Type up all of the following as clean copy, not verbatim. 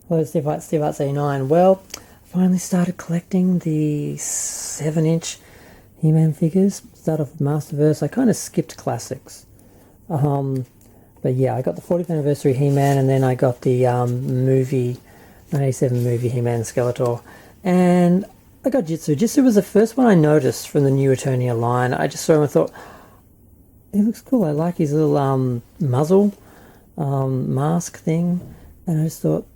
Hello, Steve Arts 89. Well, I finally started collecting the 7-inch He-Man figures. Started off with Masterverse. I kind of skipped classics. But yeah, I got the 40th anniversary He-Man, and then I got the 1987 movie He-Man Skeletor. And I got Jitsu. Jitsu was the first one I noticed from the new Eternia line. I just saw him and thought, he looks cool. I like his little muzzle mask thing. And I just thought,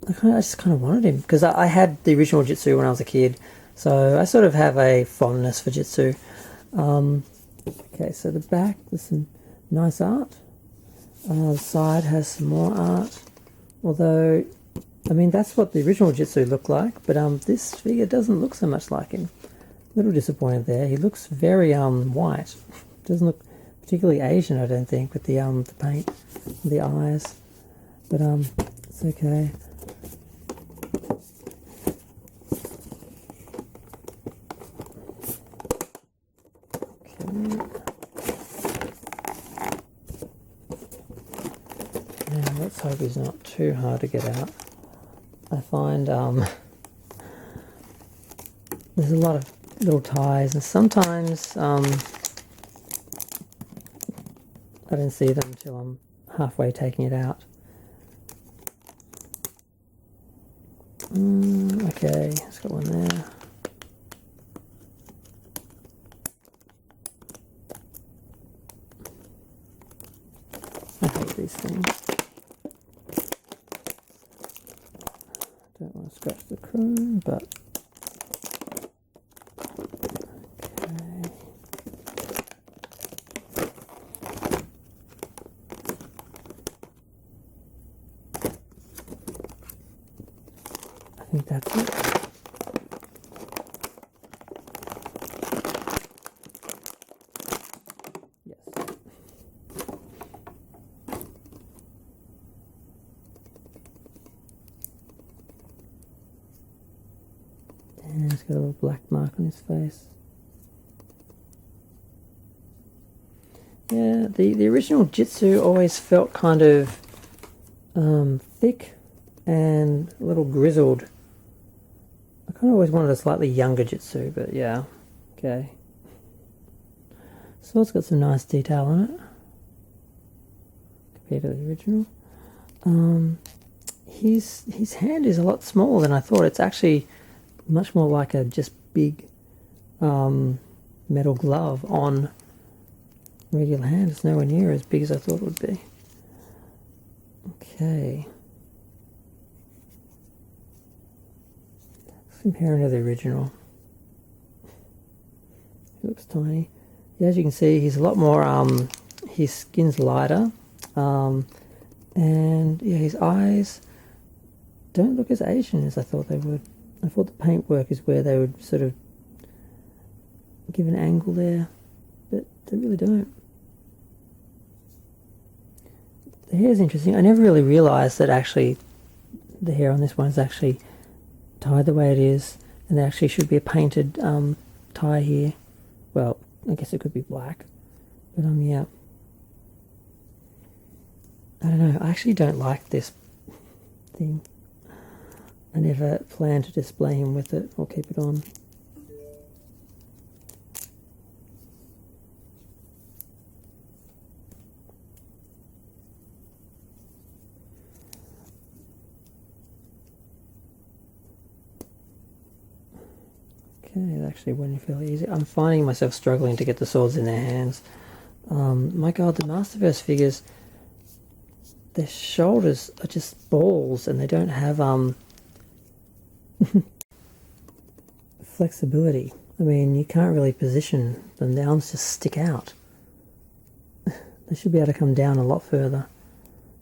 I just kind of wanted him because I had the original Jitsu when I was a kid, so I sort of have a fondness for Jitsu. Okay, so the back, there's some nice art. The side has some more art, although, I mean, that's what the original Jitsu looked like, but this figure doesn't look so much like him. A little disappointed there. He looks very white. Doesn't look particularly Asian, I don't think, with the paint, the eyes. But it's okay. Now let's hope he's not too hard to get out. I find there's a lot of little ties, and sometimes I don't see them until I'm halfway taking it out. Okay, it's got one there. I hate these things. Don't want to scratch the chrome, but okay. I think that's it. Yes. And he's got a little black mark on his face. Yeah, the original Jitsu always felt kind of thick and a little grizzled. I kind of always wanted a slightly younger Jitsu, but yeah, okay. So it's got some nice detail on it compared to the original. His hand is a lot smaller than I thought. It's actually much more like a just big metal glove on regular hand. It's nowhere near as big as I thought it would be. Okay. Comparing to the original. He looks tiny. Yeah, as you can see, he's a lot more, his skin's lighter. And yeah, his eyes don't look as Asian as I thought they would. I thought the paintwork is where they would sort of give an angle there, but they really don't. The hair is interesting. I never really realised that actually the hair on this one is actually tied the way it is, and there actually should be a painted tie here. Well, I guess it could be black, but yeah. I don't know. I actually don't like this thing. I never plan to display him with it or keep it on. Okay, it actually went fairly easy. I'm finding myself struggling to get the swords in their hands. My god, the Masterverse figures, their shoulders are just balls, and they don't have flexibility. I mean, you can't really position them. The arms just stick out. They should be able to come down a lot further.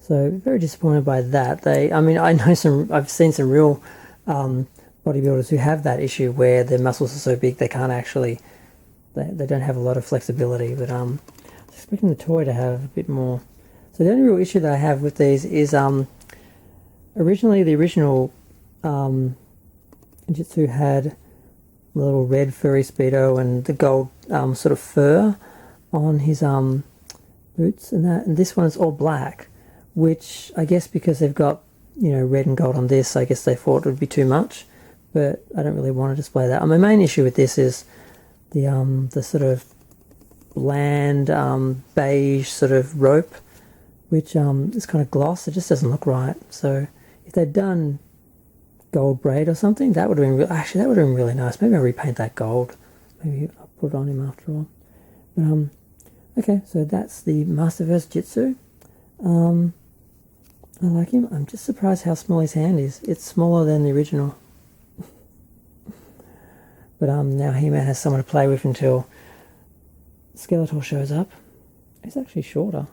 So very disappointed by that. I mean, I've seen some real bodybuilders who have that issue where their muscles are so big they can't actually, they don't have a lot of flexibility. But I was expecting the toy to have a bit more. So the only real issue that I have with these is originally the original Jitsu had a little red furry Speedo and the gold sort of fur on his boots and that, and this one is all black, which I guess because they've got you know, red and gold on this. I guess they thought it would be too much, but I don't really want to display that. My main issue with this is the sort of bland beige sort of rope, which is kind of gloss. It just doesn't look right. So if they'd done gold braid or something, that would have been actually that would have been really nice. Maybe I'll repaint that gold. Maybe I'll put it on him after all. But okay, so that's the Masterverse Jitsu. I like him. I'm just surprised how small his hand is. It's smaller than the original. But now He-Man has someone to play with until Skeletor shows up. He's actually shorter.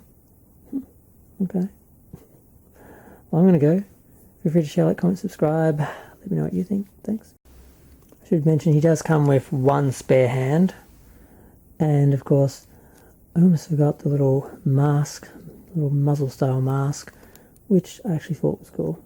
Okay. Well, I'm going to go. Feel free to share, like, comment, subscribe. Let me know what you think. Thanks. I should mention he does come with one spare hand. And, of course, I almost forgot the little mask, little muzzle style mask, which I actually thought was cool.